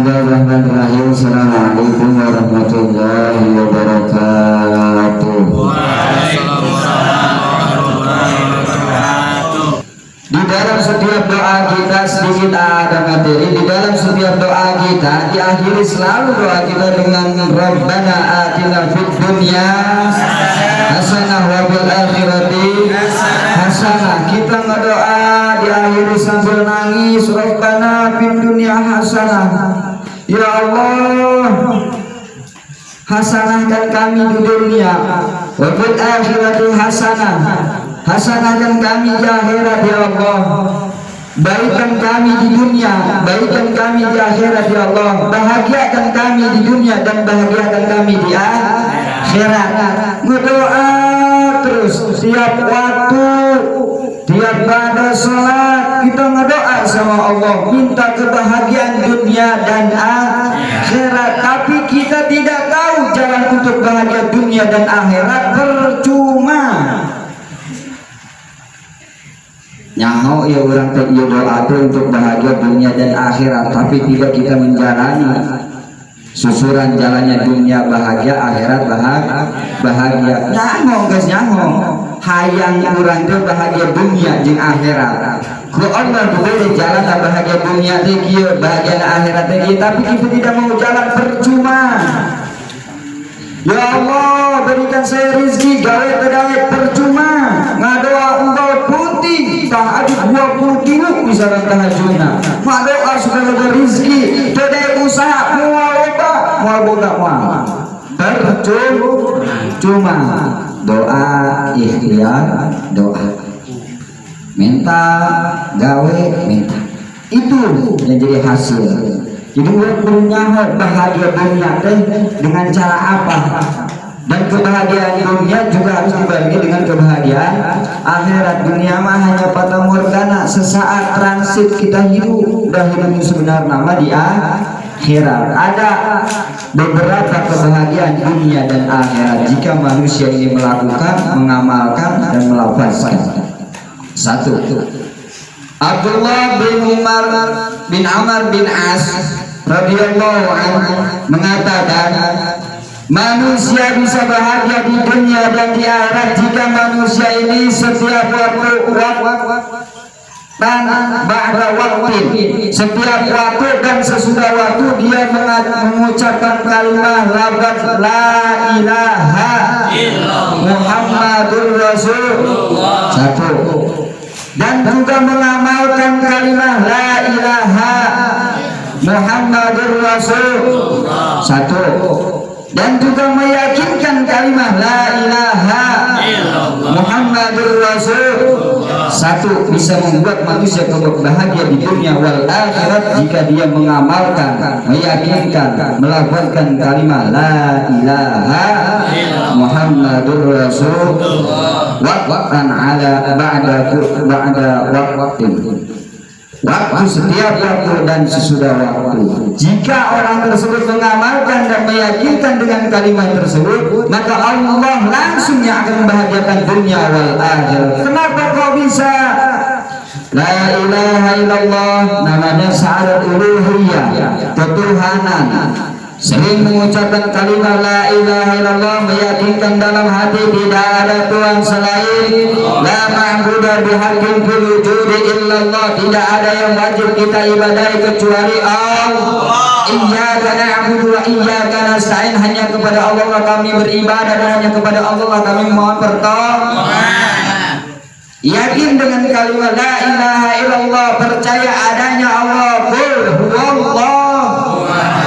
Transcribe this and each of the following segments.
Bismillahirrahmanirrahim. Assalamualaikum warahmatullahi wabarakatuh. Di dalam setiap doa kita sedikit ada materi. Di dalam setiap doa kita diakhiri selalu doa kita dengan Rabbana atina fid dunya hasanah wa fil akhirati hasanah. Kita ngedoa diakhiri sambil nangis, Rabbana fid dunya hasanah. Ya Allah, hasanahkan kami di dunia, wa fil akhirati hasanah. Hasanahkan kami di akhirat ya Allah. Baikkan kami di dunia, baikkan kami di akhirat ya Allah. Bahagiakan kami di dunia dan bahagiakan kami di akhirat. Berdoa terus tiap waktu, tiap pada sholat kita ngedoa sama Allah, minta kebahagiaan dunia dan akhirat. Tapi kita tidak tahu jalan untuk bahagia dunia dan akhirat, percuma. Nyaho ya orang tadi doa itu untuk bahagia dunia dan akhirat, tapi tidak kita menjalani susuran jalannya dunia bahagia, akhirat bahagia. Nyaho guys, nyaho hayang orang itu bahagia dunia jeung akhirat. Ku Allah boleh jalan bahagia dunia teh kieu, bahagia akhirat teh kieu, tapi kita tidak mau jalan, percuma. Ya Allah, berikan saya rezeki, gawe percuma. Ngadoa unggul putih tahajud 20 kilo misalnya tahajudna. Ngadoa supaya ada rezeki, teu usaha moal boga moal. Percuma. Doa ikhtiar, doa. Minta, gawe, minta. Itu yang jadi hasil. Jadi orang punya bahagia dunia dengan cara apa? Dan kebahagiaan dunia juga harus dibagi dengan kebahagiaan akhirat. Dunia mah hanya fata morgana, sesaat transit kita hidup, udah hidup sebenarnya nama di akhirat. Ada beberapa kebahagiaan dunia dan akhirat jika manusia ini melakukan, mengamalkan dan melafazkan. Satu, Abdullah bin Amr bin As radhiyallahu anhu mengatakan, manusia bisa bahagia di dunia dan di akhirat jika manusia ini setiap waktu dan ba'da waktu, setiap waktu dan sesudah waktu dia mengucapkan kalimat la ilaha Muhammadur Rasulullah. Satu. Dan juga mengamalkan kalimat la ilaha Muhammadur Rasulullah. Satu. Dan juga meyakinkan kalimat la ilaha Muhammadur Rasulullah. Satu, bisa membuat manusia bahagia di dunia wal akhirat jika dia mengamalkan, meyakinkan, melafazkan kalimat la ilaha Muhammadur Rasulullah. Waqtan ala ba'da waqtin. Waktu, setiap waktu dan sesudah waktu. Jika orang tersebut mengamalkan dan meyakinkan dengan kalimat tersebut, maka Allah langsung yang akan membahagiakan dunia wal akhirat. Kenapa kok bisa? La ilaha illallah namanya syahadat uluhiyah, ketuhanan. Sering mengucapkan kalimat la ilaha illallah, meyakinkan dalam hati tidak ada Tuhan selain, la ma'budu bihaqqin fil wujudi illallah, tidak ada yang wajib kita ibadahi kecuali Allah. Iyyaka na'budu wa iyyaka nasta'in, hanya kepada Allah lah kami beribadah dan hanya kepada Allah lah kami mohon pertolongan. Yakin dengan kalimat la ilaha illallah, percaya adanya Allah, qul huwallah.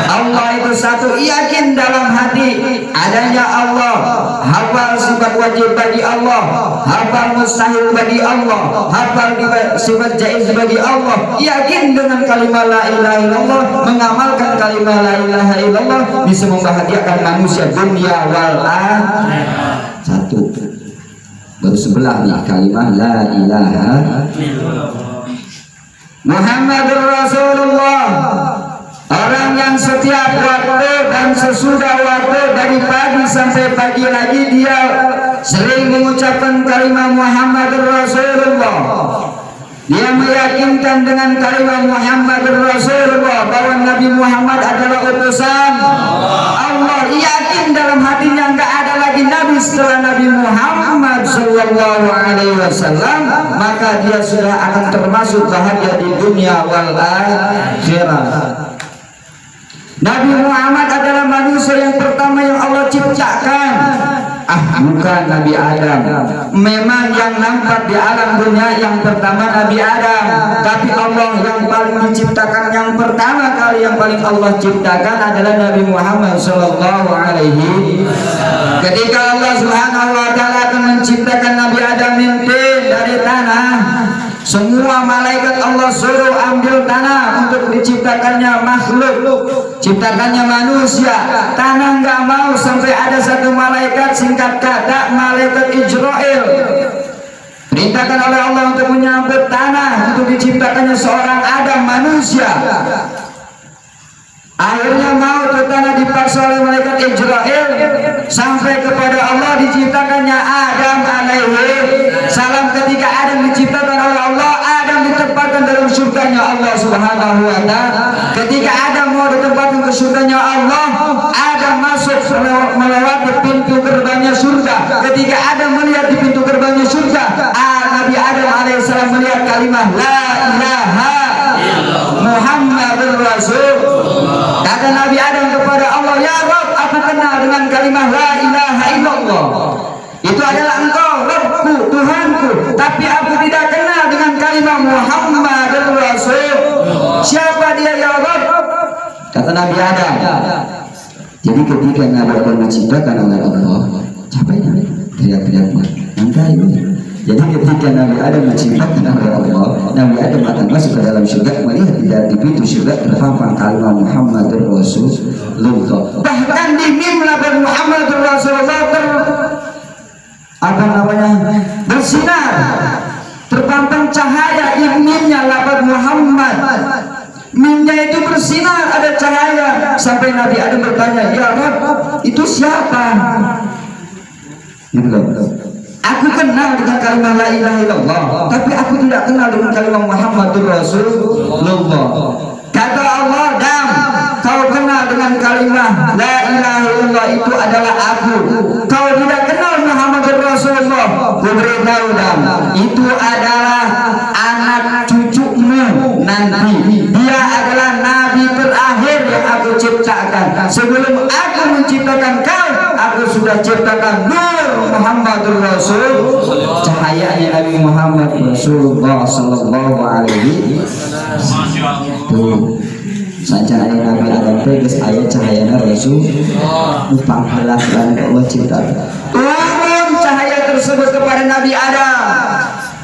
Allah itu satu, yakin dalam hati adanya Allah, hafal sifat wajib bagi Allah, hafal mustahil bagi Allah, hafal sifat jaiz bagi Allah. Yakin dengan kalimat la ilaha illallah, mengamalkan kalimat la ilaha illallah bisa membahagiakan manusia dunia wal akhirat. Satu. Baru sebelah nih kalimat la ilaha Muhammadur Rasulullah. Orang yang setiap waktu dan sesudah waktu, dari pagi sampai pagi lagi dia sering mengucapkan kalimat Muhammadur Rasulullah. Dia meyakinkan dengan kalimat Muhammadur Rasulullah bahwa Nabi Muhammad adalah utusan Allah. Yakin dalam hatinya enggak ada lagi nabi setelah Nabi Muhammad sallallahu alaihi wasallam, maka dia sudah akan termasuk bahagia di dunia wal akhirah. Nabi Muhammad adalah manusia yang pertama yang Allah ciptakan. Bukan Nabi Adam. Memang yang nampak di alam dunia yang pertama Nabi Adam, tapi Allah yang paling diciptakan, yang pertama kali yang paling Allah ciptakan adalah Nabi Muhammad sallallahu alaihi. Ketika Allah Subhanahu wa taala akan menciptakan Nabi Adam dari tanah, semua malaikat Allah suruh ambil tanah untuk diciptakannya makhluk, ciptakannya manusia. Tanah nggak mau, sampai ada satu malaikat, singkat kata malaikat Israel, perintahkan oleh Allah untuk menyambut tanah untuk diciptakannya seorang Adam manusia. Akhirnya mau tanah dipaksa oleh malaikat Israel sampai kepada Allah diciptakannya Adam alaihi salam. Ketika Adam diciptakan oleh Allah, Adam ditempatkan dalam surganya Allah Subhanahu wa taala. Ketika Adam mau ditempatkan ke surganya Allah, Adam masuk melewati pintu gerbangnya surga. Ketika Adam melihat di pintu gerbangnya surga, Nabi Adam alaihissalam melihat kalimat la ilaha Muhammadur Rasul. Kata Nabi Adam kepada Allah, ya Rabb, aku kenal dengan kalimat la ilaha illallah. Itu adalah engkau Rabbku, Tuhanku. Tapi aku tidak kenal dengan kalimat Muhammadur Rasul. Siapa dia ya Rabb? Kata Nabi Adam. Jadi ketika Nabi Adam diciptakan oleh Allah, capeknya teriak-teriak mangga ini. Jadi ketika Nabi Adam diciptakan oleh Allah, Nabi Adam akan masuk ke dalam surga, melihat di pintu surga terpampang kalimat Muhammadur Rasulullah. Bahkan di mimbar Muhammadur Rasulullah bersinar, terpampang cahaya di mimnya lafaz Muhammad. Mimnya itu bersinar, ada cahaya, sampai Nabi Adam bertanya, ya Rabb, itu siapa? Aku kenal dengan kalimat la ilaha illallah, tapi aku tidak kenal dengan kalimat Muhammadur Rasulullah. Kata Allah, Dam, kau kenal dengan kalimat la ilaha illallah, itu adalah aku. Kau tidak kenal Muhammadur Rasulullah. Ku beritahu, Dam, itu adalah anak cucumu nanti. Dia adalah nabi terakhir yang aku ciptakan. Sebelum aku menciptakan kau, aku sudah ciptakan Nur Muhammadur Rasul, cahayanya Nabi Muhammad Rasulullah sallallahu alaihi wasallam. Saja ayat Nabi Adam tegas ayat cahayanya Rasul upang halak dan Allah ciptakan. Turun cahaya tersebut kepada Nabi Adam,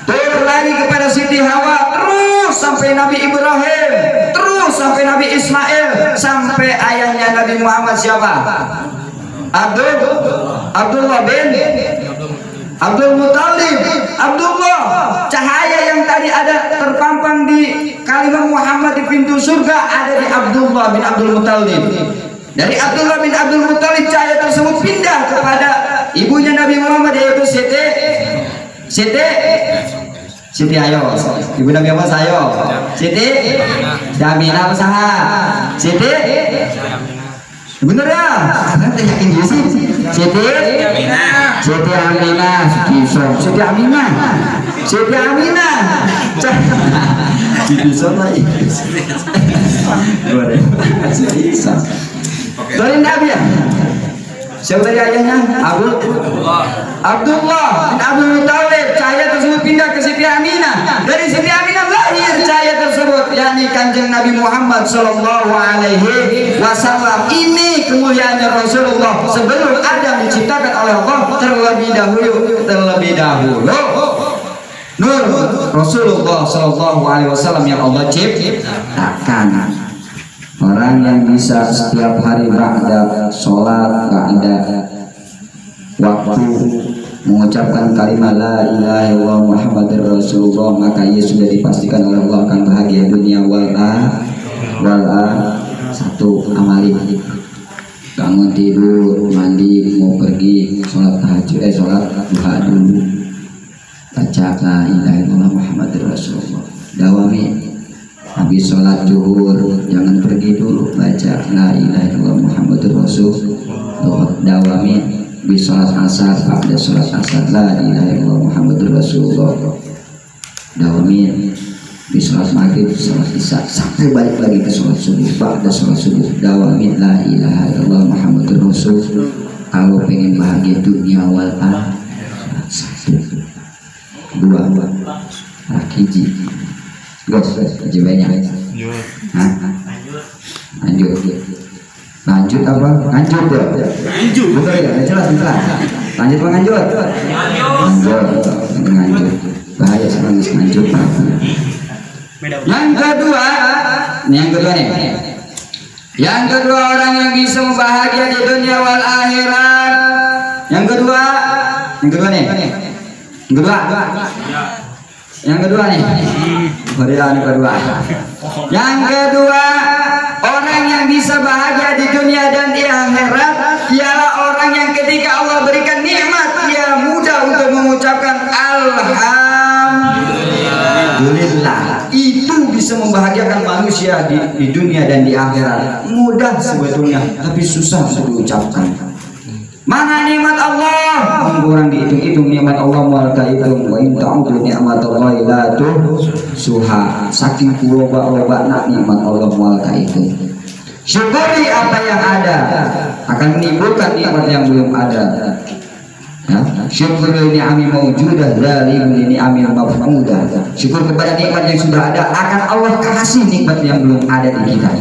turun lagi kepada Siti Hawa, terus sampai Nabi Ibrahim, terus sampai Nabi Ismail, sampai ayahnya Nabi Muhammad siapa? Abdullah bin Abdul Muttalib. Abdullah, cahaya yang tadi ada terpampang di kalimat Muhammad di pintu surga ada di Abdullah bin Abdul Muttalib. Dari Abdullah bin Abdul Muttalib cahaya tersebut pindah kepada ibunya Nabi Muhammad, yaitu Siti ayo, ibu Nabi Muhammad ayo. Siti Aminah usaha. Siti bener ya? Nanti yakin dia sih. Siti Aminah, Siti Aminah, Siti Aminah, Siti Aminah. Siti lagi. Bisa. Dari Nabi ya. Siapa tadi ayahnya? Abdullah bin Abdul Muttalib. Cahaya tersebut pindah ke Siti Aminah. Dari Siti Aminah lahir cahaya tersebut, yakni Kanjeng Nabi Muhammad sallallahu alaihi wasallam. Ini kemuliaannya Rasulullah sebelum Adam diciptakan oleh Allah terlebih dahulu. Nur Rasulullah sallallahu alaihi wasallam yang Allah ciptakan. Orang yang bisa setiap hari ba'da sholat, ba'da waktu mengucapkan kalimat la ilaha illallah Muhammadur Rasulullah, maka ia sudah dipastikan oleh Allah akan bahagia dunia wal satu amali. Bangun tidur, mandi, mau pergi sholat tahajud, sholat duha dulu. baca la ilaha illallah Muhammadur Rasulullah. Dawami habis sholat zuhur jangan pergi dulu, baca la ilaha illallah Muhammadur Rasulullah. Dawami habis sholat asar, pada sholat asar la ilaha illallah Muhammadur Rasulullah. Dawami di sholat maghrib, sholat isya, sampai balik lagi ke sholat subuh, pada sholat subuh dawami la ilaha illallah Muhammadur Rasulullah. Kalau pengen bahagia dunia wal akhirat, satu, dua, hiji, aja banyak. Lanjut apa? Lanjut ya? Betul ya? Jelas. Lanjut apa lanjut? Lanjut. Bahaya sekarang lanjut. Yang kedua nih. Yang kedua orang yang bisa membahagia di dunia wal akhirat. Yang kedua nih. Yang kedua nih. Yang kedua orang yang bisa bahagia di dunia dan di akhirat ialah orang yang ketika Allah berikan nikmat dia mudah untuk mengucapkan alhamdulillah. Itu bisa membahagiakan manusia di dunia dan di akhirat. Mudah sebetulnya, tapi susah untuk diucapkan. Mana nikmat Allah? Kurang dihitung-hitung nikmat Allah mual hitung. Wa in ta'udu ni'matallahi la tuhsuha. Saking loba-lobana nikmat Allah mual hitung. Syukuri apa yang ada akan menimbulkan nikmat yang belum ada. Syukur ni'ami maujudah dari ni'ami mafmudah. Syukur kepada nikmat yang sudah ada, akan Allah kasih nikmat yang belum ada di kita.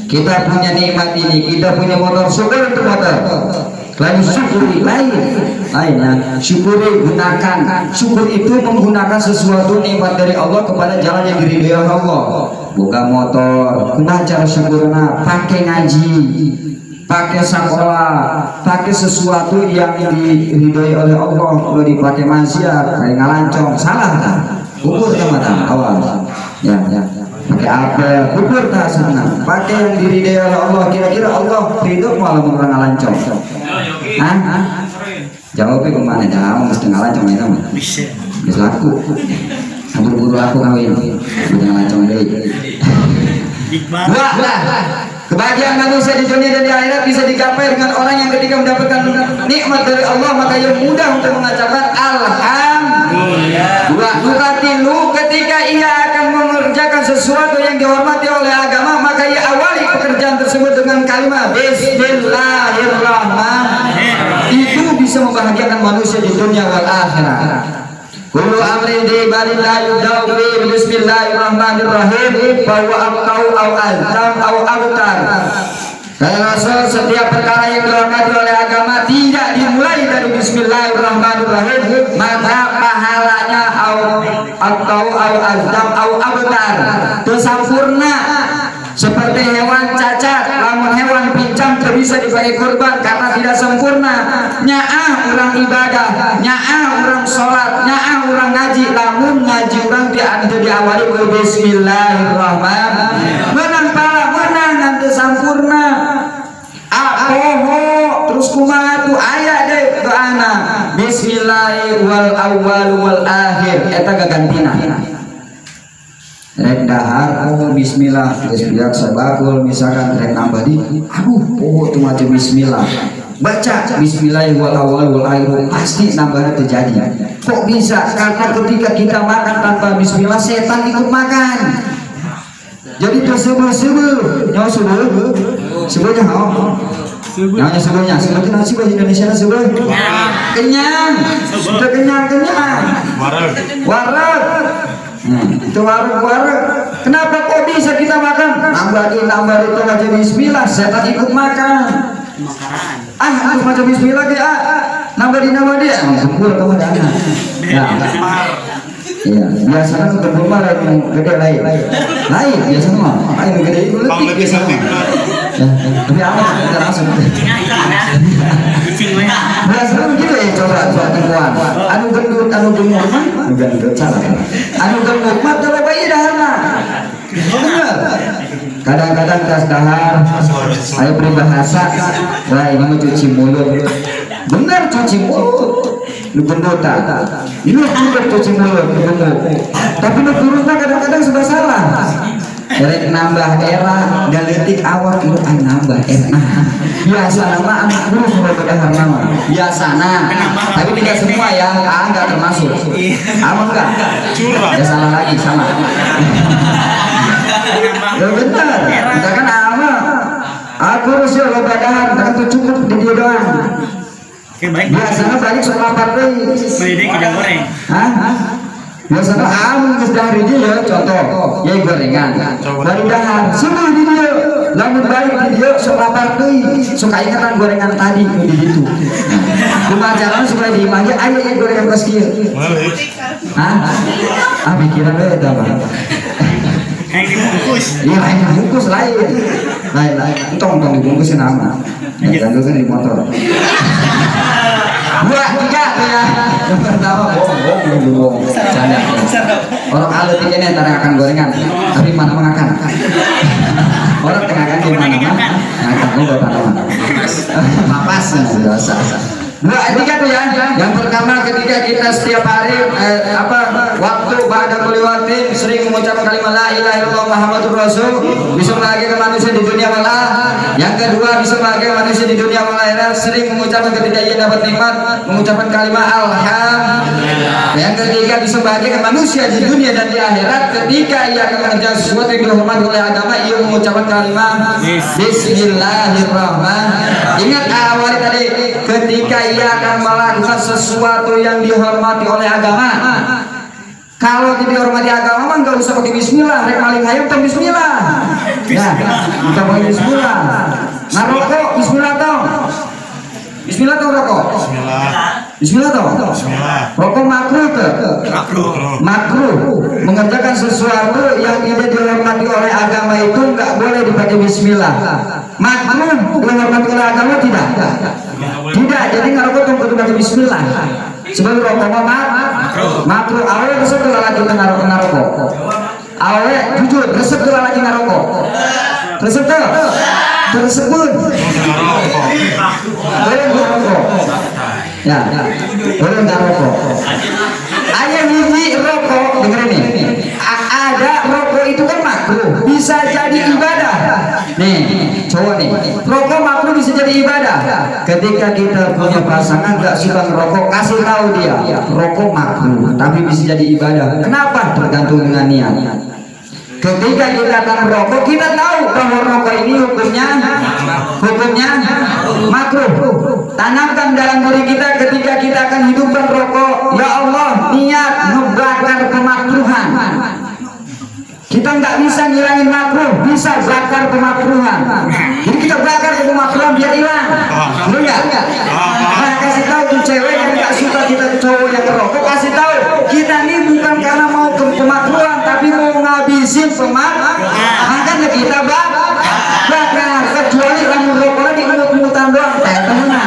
Kita punya nikmat ini, kita punya motor, syukur untuk motor. Lalu syukuri lainnya, syukuri, gunakan. Syukur itu menggunakan sesuatu nikmat dari Allah kepada jalan yang diridhoi Allah. Buka motor, kumaha cara syukurna? Pakai ngaji, pakai sekolah, pakai sesuatu yang diridhoi oleh Allah. Kalau dipakai maksiat, kayak ngalancong, salah kan? Ukur teman-teman awal. Ya. Pakai apel, ukur tak senang. Pakai yang diridhoi oleh Allah. Kira-kira Allah ridho malah orang ngalancong. Jawabnya kemana? Jangan mesti ngalancong itu mah. Bisa laku. Buru-buru aku kawin. Punya ngalancong deh. Kebahagiaan manusia di dunia dan di akhirat bisa digapai dengan orang yang ketika mendapatkan nikmat dari Allah maka ia mudah untuk mengucapkan alhamdulillah. Dua, ketika ia akan mengerjakan sesuatu yang dihormati oleh agama maka ia awali pekerjaan tersebut dengan kalimat Bismillahirrahmanirrahim. Itu bisa membahagiakan manusia di dunia wal akhirat. Kullu amrin di barillah yudau bi bismillahirrahmanirrahim fa huwa aqtau au azam au abtar. Kata Rasul, setiap perkara yang dihormati oleh agama tidak dimulai dari bismillahirrahmanirrahim maka pahalanya au aqtau au azam au abtar itu sempurna. Seperti hewan cacat, lamun hewan pincang bisa dipakai kurban karena tidak sempurna. Nyaah orang ibadah, nyaah orang sholat, nyaah orang ngaji, lamun ngaji orang diawali ke bismillahirrahmanirrahim. Menang pala, menang nanti sempurna. Terus kumaha tuh ayat deh doana bismillahirrahmanirrahim wal awwal wal akhir eta gagantina. Rek dahar, bismillah, bismillah sabakul, misalkan rek nambah di, tuh macam bismillah, baca bismillah wal awal wal akhir, pasti nambahnya terjadi. Kok bisa? Karena ketika kita makan tanpa bismillah, setan ikut makan. Jadi tersebut, nyawa sebelnya namanya sebelnya nasi bahasa Indonesia sebel kenyang, sudah kenyang warak. Itu warung. Kenapa kok bisa kita makan? Nambah itu aja bismillah, setan ikut makan. Harus macam bismillah dia. Nambah dia. Sempur kamu dah. Ya, biasanya untuk rumah yang gede lain biasanya mah. Yang gede itu lebih biasanya. Tapi apa? Kita langsung. Biasanya gitu ya coba temuan. Anu gendut mah, gendut salah. Anu gendut mah coba bayi dahana. Benar. Kadang-kadang tas dahar, ayo peribahasa. Wah ini mau cuci mulut. Benar cuci mulut. lu gendota ini cukup cuci mulut tapi lu turunnya kadang-kadang sudah salah. Erek nambah era galetik awak itu nambah era biasa nama anak guru sudah berdahar nama biasa tapi tidak semua ya enggak termasuk enggak ya salah lagi sama ya benar kita kan aku harus ya berdahar kan itu cukup di dia doang biasanya balik sekolah partai biasanya geus dahar hiji ya contoh ya gorengan bari dahar sudah di dia lamun balik di dia sok lapar deui sok ingatan gorengan tadi di ditu kumaha carana supaya diimah aya gorengan geus kieu pikiran we eta mah yang dibungkus iya yang dibungkus lain entong dibungkusin nama jangan kan di motor 2, 3 ya. Yang pertama bohong. Canda. Orang alit ini antara akan gorengan, tapi mana mengakan. Orang tengah kan di mana ngakan bapak papas dosa. 2, 3 tuh ya. Yang pertama ketika kita setiap hari waktu ba'da kulli waqtin sering mengucapkan kalimat la ilaha illallah Muhammadur Rasul bisa membahagiakan manusia di dunia wal akhirah. Yang kedua bisa membahagiakan manusia di dunia wal akhirat sering mengucapkan ketika ia dapat nikmat mengucapkan kalimat alhamdulillah. Yang ketiga bisa membahagiakan manusia di dunia dan di akhirat ketika ia akan mengerjakan sesuatu yang dihormati oleh agama ia mengucapkan kalimat bismillahirrahmanirrahim. Ingat awal tadi ketika ia akan melakukan sesuatu yang dihormati oleh agama. Kalau tidak dihormati agama mah nggak usah pakai bismillah, rek maling hayam teh bismillah. Ya, kita pakai bismillah. Ngarokok bismillah tau. Bismillah tau rokok. Bismillah tau. Rokok makruh tuh. Makruh. Mengerjakan sesuatu yang tidak dihormati oleh agama itu nggak boleh dipakai bismillah. Makruh dihormati oleh agama tidak. Tidak, jadi ngarokok tuh kudu pakai bismillah. Sebab rokok makruh. Awalnya resep tuh lagi ngarokok. Awalnya jujur resep tuh lagi ngarokok. Resep tuh tersebut. Boleh ngarokok. Ya, boleh ngarokok. Ayah hiji rokok dengerin nih. Ada rokok itu kan makruh, bisa jadi ibadah. Nih, cowok nih, rokok makruh bisa jadi ibadah. Ketika kita punya pasangan gak suka ngerokok, kasih tahu dia, rokok makruh, tapi bisa jadi ibadah. Kenapa? Tergantung dengan niat. Ketika kita akan merokok, kita tahu bahwa rokok ini hukumnya makruh. Tanamkan dalam diri kita ketika kita akan hidupkan rokok, ya Allah, niat ngebakar kemakruhan. Kita nggak bisa ngilangin makruh, bisa bakar kemakruhan. Jadi kita bakar kemakruhan biar hilang. Betul nggak? Nah, kasih tahu tuh cewek yang nggak suka kita cowok yang ngerokok, kasih tahu kita ini bukan karena mau kemakruhan, tapi mau ngabisin kemakruhan. Makanya kita bakar. Kecuali kamu rokoknya di umut-umutan doang, teman-teman.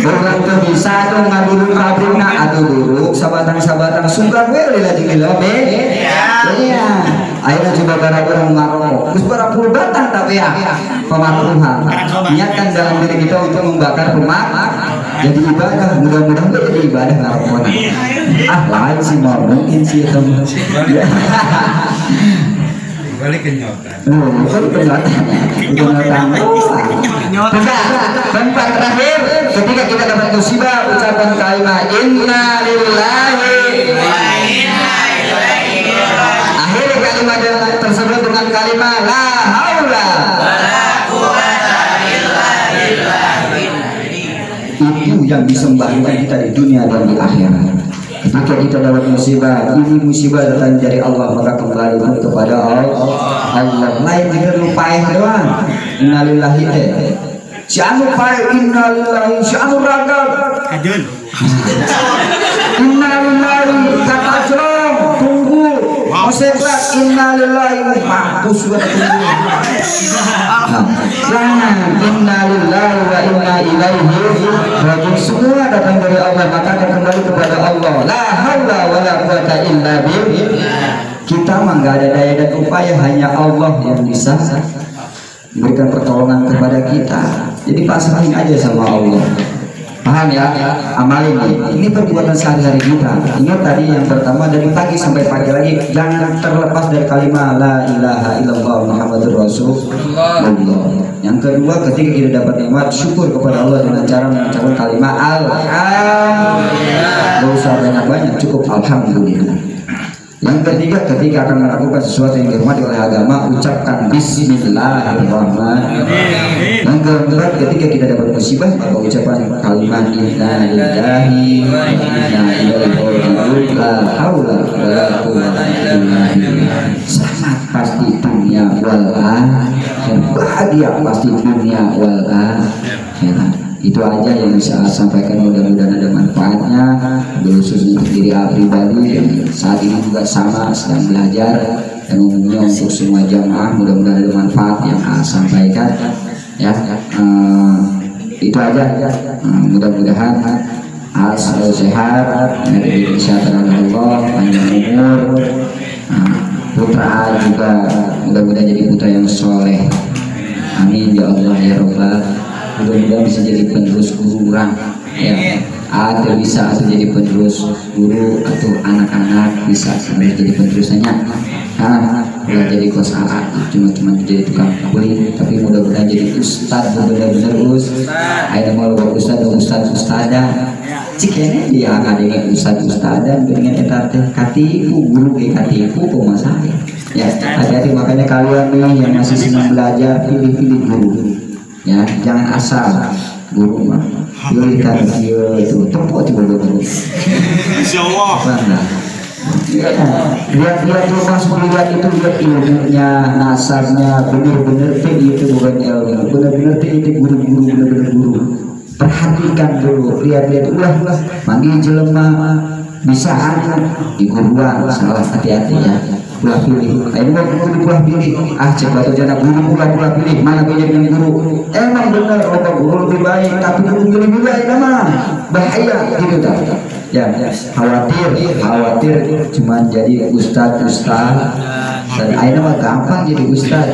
Orang tuh bisa tuh ngadulun kabrina atau duduk sabatang-sabatang sungkan wele lagi ngelobe. Iya. Akhirnya coba gara-gara ngarokok. Terus para puluh batang tapi ya pemakruhan. Niatkan dalam diri kita untuk membakar jadi ibadah. Mudah-mudahan jadi ibadah ngarokok. Lain sih mau mungkin sih teman. Balik kenyotan. Tempat terakhir ketika kita dapat musibah ucapan kalimat inna lillahi wa inna ilaihi raji'un. Akhir kalimat tersebut dengan kalimat la haula wala quwwata illa billah. Itu yang bisa membantu kita di dunia dan di akhirat. Ketika kita dapat musibah, ini musibah datang dari Allah, maka kembali kepada Allah. Lain juga lupain doang. Innalillahi si anu pae innalillahi si anu ragal. Innalillahi kata jom tunggu. Oseklah innalillahi mampus sudah tunggu. Jangan innalillahi wa inna ilaihi raji'un. Semua datang dari Allah, maka akan kembali kepada Allah. La haula wala quwwata illa billah. Kita mah nggak ada daya dan upaya, hanya Allah yang bisa memberikan pertolongan kepada kita. Jadi pasrahin aja sama Allah. Paham ya? Amalin ini perbuatan sehari-hari kita. Ingat tadi yang pertama dari pagi sampai pagi lagi jangan terlepas dari kalimat la ilaha illallah Muhammadur Rasulullah. Yang kedua ketika kita dapat nikmat syukur kepada Allah dengan cara mengucapkan kalimat alhamdulillah. Gak usah banyak-banyak, cukup alhamdulillah. Yang ketiga ketika akan melakukan sesuatu yang dihormati oleh agama ucapkan bismillahirrahmanirrahim. Yang keempat ketika kita dapat musibah maka ucapan kalimat inna lillahi wa inna ilaihi raji'un la haula wala quwwata illa billah. Selamat pasti dunia wal akhirat, bahagia pasti dunia wal akhirat. Itu aja yang bisa saya sampaikan, mudah-mudahan ada manfaatnya khusus untuk diri pribadi yang saat ini juga sama sedang belajar, dan umumnya untuk semua jamaah mudah-mudahan ada manfaat yang saya sampaikan ya. Itu aja mudah-mudahan selalu sehat, diberi kesehatan oleh Allah, panjang umur, putra juga mudah-mudahan jadi putra yang soleh, amin ya Allah ya Rabbal. Mudah-mudahan bisa jadi penerus guru orang ya, atau bisa atau jadi penerus guru atau anak-anak bisa jadi penerusnya. Bukan jadi kos cuma jadi tukang kulit, tapi mudah-mudahan jadi ustad benar-benar ada mau ustad ustada ciknya dia ada yang ustad ustada dengan kita katipu guru katipu pemasah ya. Hati-hati makanya kalian nih yang masih senang belajar pilih-pilih guru ya, jangan asal guru mah pilihkan dia itu tempat juga guru insyaallah. Lihat masuk lihat itu, lihat ilmunya, nasabnya benar-benar itu bukan ilmu, benar-benar itu guru-guru, benar-benar guru. Perhatikan dulu, lihat-lihat ulah manggil jelema bisa di guruan salah, hati-hati ya. Pulah pilih, ini mau guru pulah pilih, cek batu jana guru pulah pilih, mana beda dengan guru. Emang benar orang guru lebih baik, tapi guru lebih baik nama bahaya gitu tak? Ya, khawatir cuma jadi ustad dan akhirnya mah gampang jadi ustad.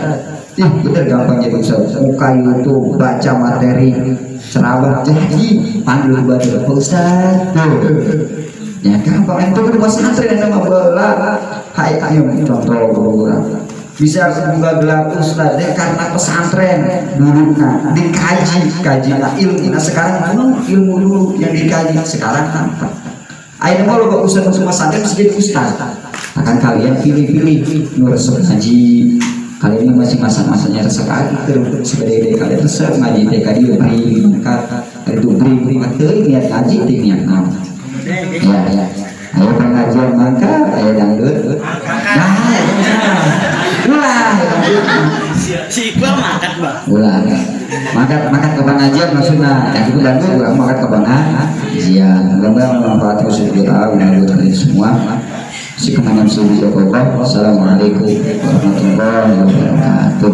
Bener gampang jadi ustad. Muka YouTube, baca materi, ceramah jadi panggil baca ustad. Ya gampang itu di pesantren nama bola. Hai ayo contoh guru bisa juga gelar ustad karena pesantren dulu dikaji ilmu. Nah sekarang ilmu dulu yang dikaji sekarang tanpa. Ayo mau lo ustad masuk pesantren bisa jadi ustad. Akan kalian pilih-pilih resep ngaji. Kali ini masih masa-masanya resep ngaji terus sebagai kalian resep ngaji TK dia beri itu beri niat ngaji niat nama. Ya. Ayo pengajian maka ayo dangdut. Ulah si Iqbal makat bang. Ulah makat ke pengajian maksudnya yang itu dangdut ulah makat ke pengajian. Mudah-mudahan bermanfaat khusus kita buat kalian semua. Si kemenangan seluruh Assalamualaikum warahmatullahi wabarakatuh.